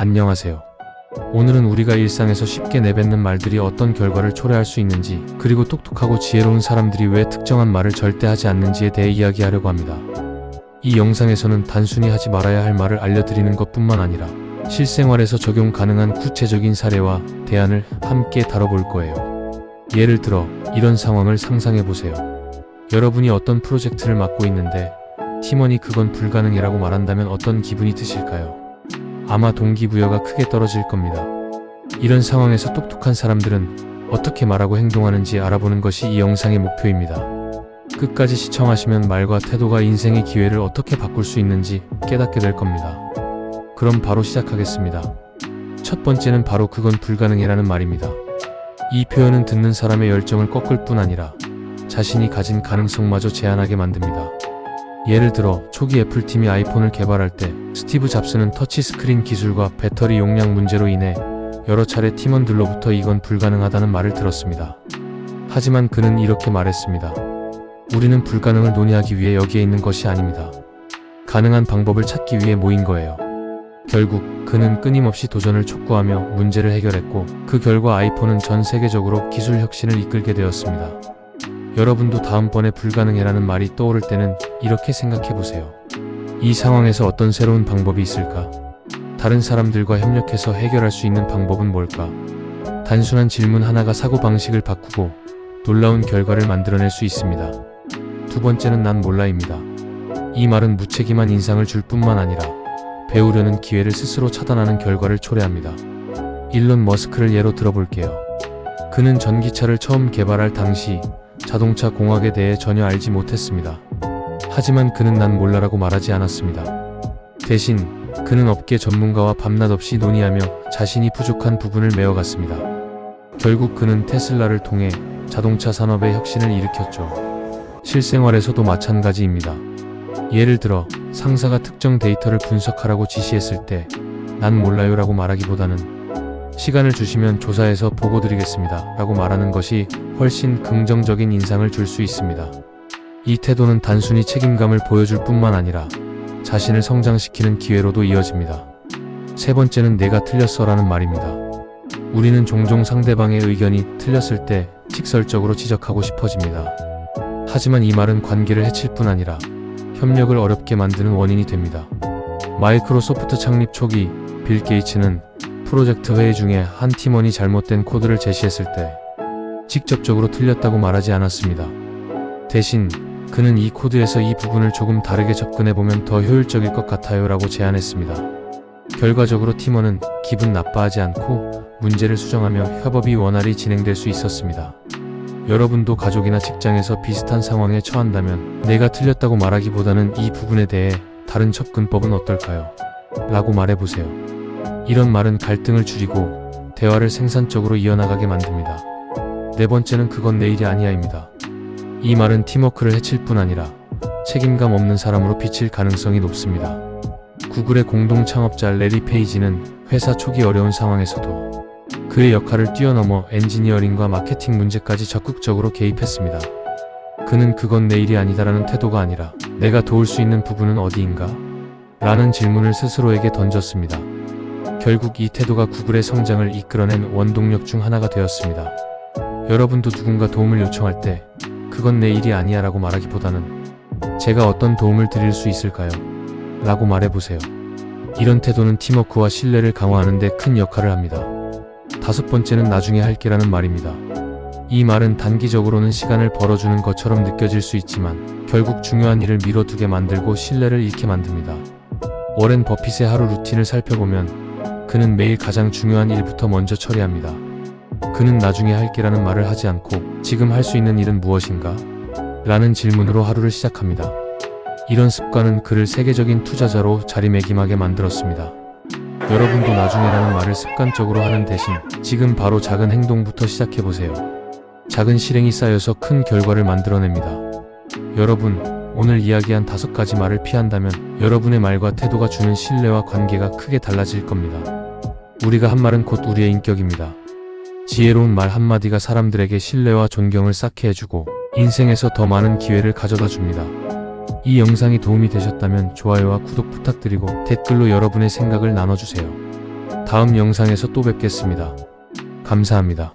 안녕하세요. 오늘은 우리가 일상에서 쉽게 내뱉는 말들이 어떤 결과를 초래할 수 있는지, 그리고 똑똑하고 지혜로운 사람들이 왜 특정한 말을 절대 하지 않는지에 대해 이야기하려고 합니다. 이 영상에서는 단순히 하지 말아야 할 말을 알려드리는 것뿐만 아니라 실생활에서 적용 가능한 구체적인 사례와 대안을 함께 다뤄볼 거예요. 예를 들어 이런 상황을 상상해보세요. 여러분이 어떤 프로젝트를 맡고 있는데 팀원이 그건 불가능이라고 말한다면 어떤 기분이 드실까요? 아마 동기부여가 크게 떨어질 겁니다. 이런 상황에서 똑똑한 사람들은 어떻게 말하고 행동하는지 알아보는 것이 이 영상의 목표입니다. 끝까지 시청하시면 말과 태도가 인생의 기회를 어떻게 바꿀 수 있는지 깨닫게 될 겁니다. 그럼 바로 시작하겠습니다. 첫 번째는 바로 그건 불가능이라는 말입니다. 이 표현은 듣는 사람의 열정을 꺾을 뿐 아니라 자신이 가진 가능성마저 제한하게 만듭니다. 예를 들어 초기 애플팀이 아이폰을 개발할 때 스티브 잡스는 터치스크린 기술과 배터리 용량 문제로 인해 여러 차례 팀원들로부터 이건 불가능하다는 말을 들었습니다. 하지만 그는 이렇게 말했습니다. 우리는 불가능을 논의하기 위해 여기에 있는 것이 아닙니다. 가능한 방법을 찾기 위해 모인 거예요. 결국 그는 끊임없이 도전을 촉구하며 문제를 해결했고, 그 결과 아이폰은 전 세계적으로 기술 혁신을 이끌게 되었습니다. 여러분도 다음번에 불가능해라는 말이 떠오를 때는 이렇게 생각해보세요. 이 상황에서 어떤 새로운 방법이 있을까? 다른 사람들과 협력해서 해결할 수 있는 방법은 뭘까? 단순한 질문 하나가 사고방식을 바꾸고 놀라운 결과를 만들어낼 수 있습니다. 두 번째는 난 몰라입니다. 이 말은 무책임한 인상을 줄 뿐만 아니라 배우려는 기회를 스스로 차단하는 결과를 초래합니다. 일론 머스크를 예로 들어볼게요. 그는 전기차를 처음 개발할 당시 자동차 공학에 대해 전혀 알지 못했습니다. 하지만 그는 난 몰라라고 말하지 않았습니다. 대신 그는 업계 전문가와 밤낮 없이 논의하며 자신이 부족한 부분을 메워갔습니다. 결국 그는 테슬라를 통해 자동차 산업의 혁신을 일으켰죠. 실생활에서도 마찬가지입니다. 예를 들어 상사가 특정 데이터를 분석하라고 지시했을 때 난 몰라요라고 말하기보다는 시간을 주시면 조사해서 보고 드리겠습니다 라고 말하는 것이 훨씬 긍정적인 인상을 줄 수 있습니다. 이 태도는 단순히 책임감을 보여줄 뿐만 아니라 자신을 성장시키는 기회로도 이어집니다. 세 번째는 내가 틀렸어라는 말입니다. 우리는 종종 상대방의 의견이 틀렸을 때 직설적으로 지적하고 싶어집니다. 하지만 이 말은 관계를 해칠 뿐 아니라 협력을 어렵게 만드는 원인이 됩니다. 마이크로소프트 창립 초기 빌 게이츠는 프로젝트 회의 중에 한 팀원이 잘못된 코드를 제시했을 때 직접적으로 틀렸다고 말하지 않았습니다. 대신 그는 이 코드에서 이 부분을 조금 다르게 접근해보면 더 효율적일 것 같아요 라고 제안했습니다. 결과적으로 팀원은 기분 나빠하지 않고 문제를 수정하며 협업이 원활히 진행될 수 있었습니다. 여러분도 가족이나 직장에서 비슷한 상황에 처한다면 내가 틀렸다고 말하기보다는 이 부분에 대해 다른 접근법은 어떨까요? 라고 말해보세요. 이런 말은 갈등을 줄이고 대화를 생산적으로 이어나가게 만듭니다. 네 번째는 그건 내 일이 아니야입니다. 이 말은 팀워크를 해칠 뿐 아니라 책임감 없는 사람으로 비칠 가능성이 높습니다. 구글의 공동 창업자 레리 페이지는 회사 초기 어려운 상황에서도 그의 역할을 뛰어넘어 엔지니어링과 마케팅 문제까지 적극적으로 개입했습니다. 그는 그건 내 일이 아니다라는 태도가 아니라 내가 도울 수 있는 부분은 어디인가? 라는 질문을 스스로에게 던졌습니다. 결국 이 태도가 구글의 성장을 이끌어낸 원동력 중 하나가 되었습니다. 여러분도 누군가 도움을 요청할 때 그건 내 일이 아니야 라고 말하기보다는 제가 어떤 도움을 드릴 수 있을까요? 라고 말해보세요. 이런 태도는 팀워크와 신뢰를 강화하는 데 큰 역할을 합니다. 다섯 번째는 나중에 할게라는 말입니다. 이 말은 단기적으로는 시간을 벌어주는 것처럼 느껴질 수 있지만 결국 중요한 일을 미뤄두게 만들고 신뢰를 잃게 만듭니다. 워렌 버핏의 하루 루틴을 살펴보면 그는 매일 가장 중요한 일부터 먼저 처리합니다. 그는 나중에 할게라는 말을 하지 않고 지금 할 수 있는 일은 무엇인가? 라는 질문으로 하루를 시작합니다. 이런 습관은 그를 세계적인 투자자로 자리매김하게 만들었습니다. 여러분도 나중에라는 말을 습관적으로 하는 대신 지금 바로 작은 행동부터 시작해보세요. 작은 실행이 쌓여서 큰 결과를 만들어냅니다. 여러분, 오늘 이야기한 5가지 말을 피한다면 여러분의 말과 태도가 주는 신뢰와 관계가 크게 달라질 겁니다. 우리가 한 말은 곧 우리의 인격입니다. 지혜로운 말 한마디가 사람들에게 신뢰와 존경을 쌓게 해주고 인생에서 더 많은 기회를 가져다 줍니다. 이 영상이 도움이 되셨다면 좋아요와 구독 부탁드리고 댓글로 여러분의 생각을 나눠주세요. 다음 영상에서 또 뵙겠습니다. 감사합니다.